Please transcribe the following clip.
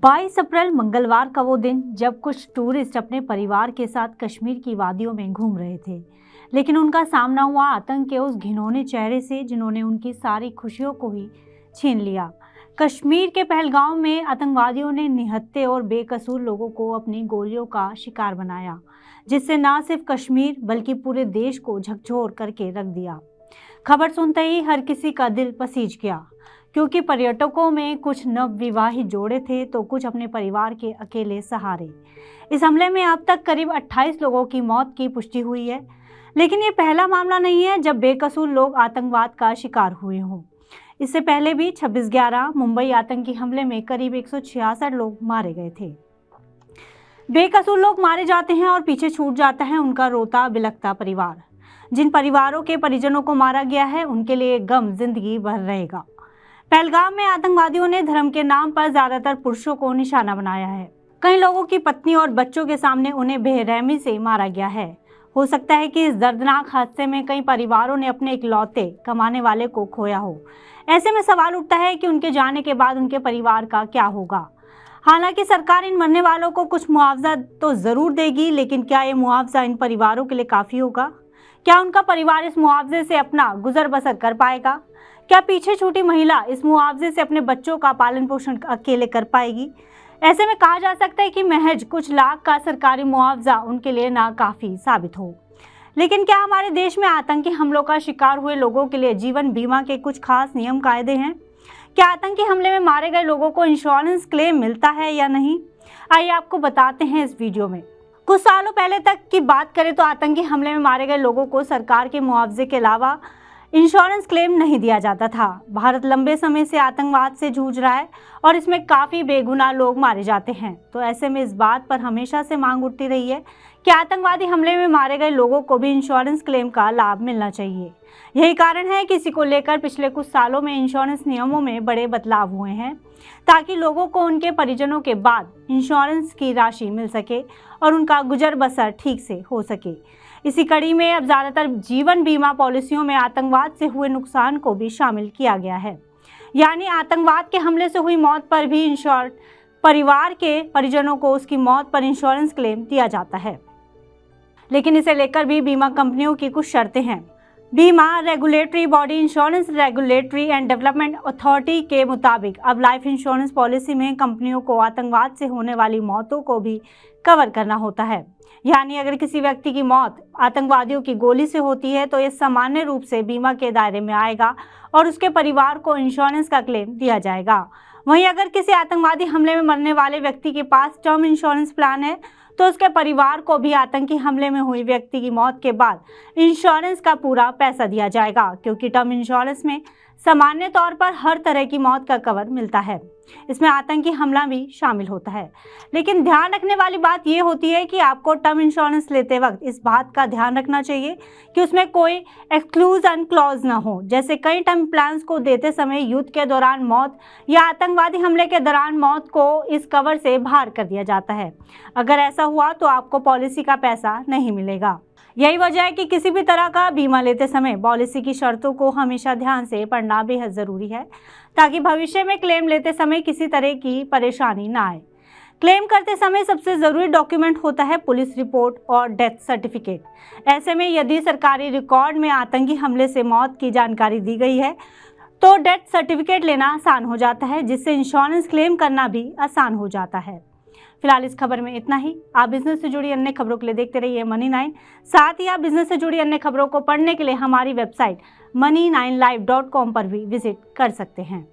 22 अप्रैल मंगलवार का वो दिन जब कुछ टूरिस्ट अपने परिवार के साथ कश्मीर की वादियों में घूम रहे थे, लेकिन उनका सामना हुआ आतंक के उस घिनौने चेहरे से जिन्होंने उनकी सारी खुशियों को ही छीन लिया। कश्मीर के पहलगाम में आतंकवादियों ने निहत्थे और बेकसूर लोगों को अपनी गोलियों का शिकार बनाया, जिससे न सिर्फ कश्मीर बल्कि पूरे देश को झकझोर करके रख दिया। खबर सुनते ही हर किसी का दिल पसीज गया, क्योंकि पर्यटकों में कुछ नवविवाहित जोड़े थे तो कुछ अपने परिवार के अकेले सहारे। इस हमले में अब तक करीब 28 लोगों की मौत की पुष्टि हुई है, लेकिन ये पहला मामला नहीं है जब बेकसूर लोग आतंकवाद का शिकार हुए हों। इससे पहले भी 26/11 मुंबई आतंकी हमले में करीब 166 लोग मारे गए थे। बेकसूर लोग मारे जाते हैं और पीछे छूट जाता है उनका रोता बिलखता परिवार। जिन परिवारों के परिजनों को मारा गया है उनके लिए गम जिंदगी भर रहेगा। पहलगाम में आतंकवादियों ने धर्म के नाम पर ज्यादातर पुरुषों को निशाना बनाया है। कई लोगों की पत्नी और बच्चों के सामने उन्हें बेरहमी से मारा गया है। हो सकता है कि इस दर्दनाक हादसे में कई परिवारों ने अपने इकलौते कमाने वाले को खोया हो। ऐसे में सवाल उठता है कि उनके जाने के बाद उनके परिवार का क्या होगा। हालांकि सरकार इन मरने वालों को कुछ मुआवजा तो जरूर देगी, लेकिन क्या ये मुआवजा इन परिवारों के लिए काफी होगा? क्या उनका परिवार इस मुआवजे से अपना गुजर बसर कर पाएगा? क्या पीछे छूटी महिला इस मुआवजे से अपने बच्चों का पालन पोषण अकेले कर पाएगी? ऐसे में कहा जा सकता है कि महज कुछ लाख का सरकारी मुआवजा उनके लिए नाकाफी साबित हो। लेकिन क्या हमारे देश में आतंकी हमलों का शिकार हुए लोगों के लिए जीवन बीमा के कुछ खास नियम कायदे हैं? क्या आतंकी हमले में मारे गए लोगों को इंश्योरेंस क्लेम मिलता है या नहीं? आइए आपको बताते हैं इस वीडियो में। कुछ सालों पहले तक की बात करें तो आतंकी हमले में मारे गए लोगों को सरकार के मुआवजे के अलावा इंश्योरेंस क्लेम नहीं दिया जाता था। भारत लंबे समय से आतंकवाद से जूझ रहा है और इसमें काफ़ी बेगुनाह लोग मारे जाते हैं। तो ऐसे में इस बात पर हमेशा से मांग उठती रही है कि आतंकवादी हमले में मारे गए लोगों को भी इंश्योरेंस क्लेम का लाभ मिलना चाहिए। यही कारण है कि इसी को लेकर पिछले कुछ सालों में इंश्योरेंस नियमों में बड़े बदलाव हुए हैं, ताकि लोगों को उनके परिजनों के बाद इंश्योरेंस की राशि मिल सके और उनका गुजर बसर ठीक से हो सके। इसी कड़ी में अब ज़्यादातर जीवन बीमा पॉलिसियों में आतंकवाद से हुए नुकसान को भी शामिल किया गया है। यानी आतंकवाद के हमले से हुई मौत पर भी इंश्योर्ड परिवार के परिजनों को उसकी मौत पर इंश्योरेंस क्लेम दिया जाता है। लेकिन इसे लेकर भी बीमा कंपनियों की कुछ शर्तें हैं। बीमा regulatory body insurance regulatory and development authority के मुताबिक अब लाइफ इंश्योरेंस पॉलिसी में कंपनियों को आतंकवाद से होने वाली मौतों को भी कवर करना होता है। यानी अगर किसी व्यक्ति की मौत आतंकवादियों की गोली से होती है तो ये सामान्य रूप से बीमा के दायरे में आएगा और उसके परिवार को इंश्योरेंस का क्लेम दिया जाएगा। वहीं अगर किसी आतंकवादी हमले में मरने वाले व्यक्ति के पास टर्म इंश्योरेंस प्लान है तो उसके परिवार को भी आतंकी हमले में हुई व्यक्ति की मौत के बाद इंश्योरेंस का पूरा पैसा दिया जाएगा, क्योंकि टर्म इंश्योरेंस में सामान्य तौर पर हर तरह की मौत का कवर मिलता है। इसमें आतंकी हमला भी शामिल होता है। लेकिन ध्यान रखने वाली बात यह होती है कि आपको टर्म इंश्योरेंस लेते वक्त इस बात का ध्यान रखना चाहिए कि उसमें कोई एक्सक्लूजन क्लॉज ना हो। जैसे कई टर्म प्लान्स को देते समय युद्ध के दौरान मौत या आतंकवादी हमले के दौरान मौत को इस कवर से बाहर कर दिया जाता है। अगर ऐसा हुआ तो आपको पॉलिसी का पैसा नहीं मिलेगा। यही वजह है कि किसी भी तरह का बीमा लेते समय पॉलिसी की शर्तों को हमेशा ध्यान से पढ़ना बेहद ज़रूरी है, ताकि भविष्य में क्लेम लेते समय किसी तरह की परेशानी ना आए। क्लेम करते समय सबसे ज़रूरी डॉक्यूमेंट होता है पुलिस रिपोर्ट और डेथ सर्टिफिकेट। ऐसे में यदि सरकारी रिकॉर्ड में आतंकी हमले से मौत की जानकारी दी गई है तो डेथ सर्टिफिकेट लेना आसान हो जाता है, जिससे इंश्योरेंस क्लेम करना भी आसान हो जाता है। फिलहाल इस खबर में इतना ही। आप बिजनेस से जुड़ी अन्य खबरों के लिए देखते रहिए Money9। साथ ही आप बिजनेस से जुड़ी अन्य खबरों को पढ़ने के लिए हमारी वेबसाइट money9live.com पर भी विजिट कर सकते हैं।